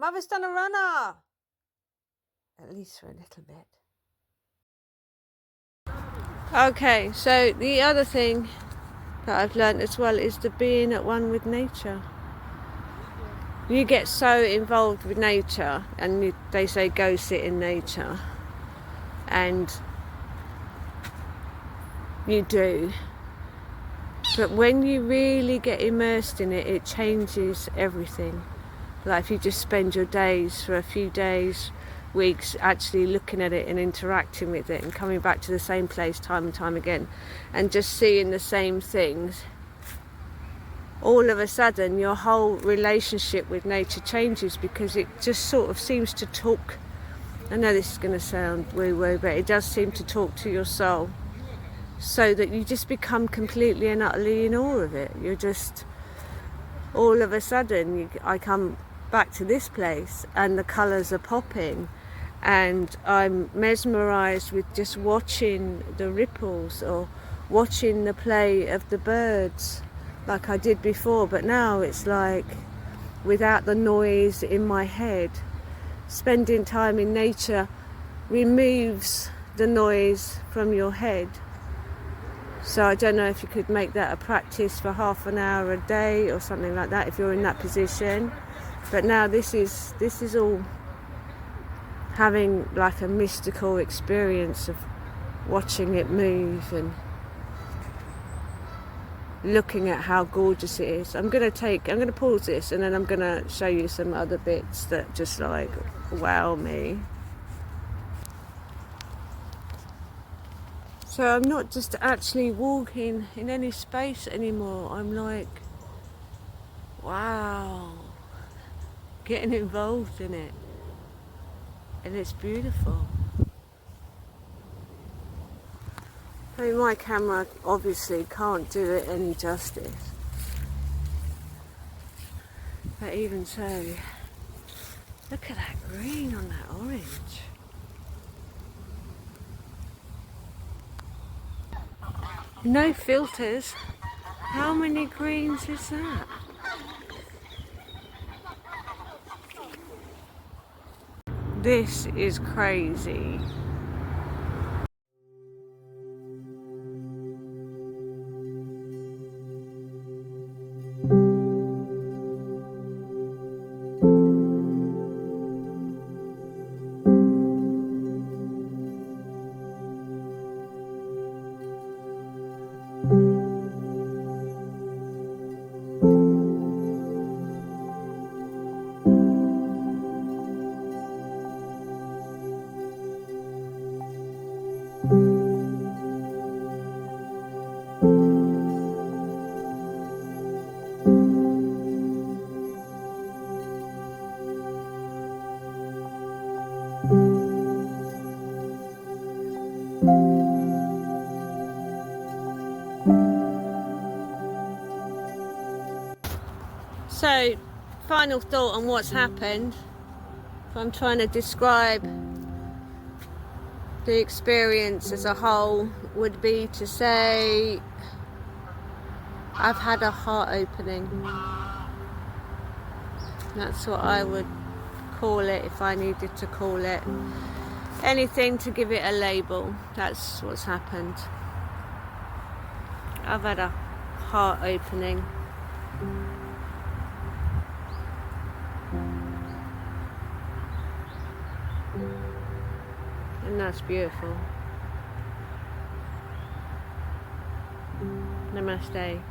Mother's done a runner! At least for a little bit. Okay, so the other thing that I've learned as well is the being at one with nature. You get so involved with nature, and they say go sit in nature, and you do. But when you really get immersed in it, it changes everything. Like if you just spend your days for a few days, weeks, actually looking at it and interacting with it and coming back to the same place time and time again and just seeing the same things, all of a sudden your whole relationship with nature changes, because it just sort of seems to talk. I know this is going to sound woo-woo, but it does seem to talk to your soul, so that you just become completely and utterly in awe of it. You're just, all of a sudden, I come back to this place and the colours are popping, and I'm mesmerised with just watching the ripples or watching the play of the birds like I did before. But now it's like without the noise in my head. Spending time in nature removes the noise from your head. So I don't know if you could make that a practice for half an hour a day or something like that if you're in that position. But now this is all having like a mystical experience of watching it move and looking at how gorgeous it is. I'm going to pause this, and then I'm going to show you some other bits that just like wow me. So I'm not just actually walking in any space anymore. I'm like, wow, getting involved in it. And it's beautiful. I mean, my camera obviously can't do it any justice. But even so, look at that green on that orange. No filters. How many greens is that? This is crazy. So, final thought on what's happened. If I'm trying to describe the experience as a whole, would be to say I've had a heart opening. That's what I would call it if I needed to call it anything to give it a label. That's what's happened. I've had a heart opening. And that's beautiful. Namaste.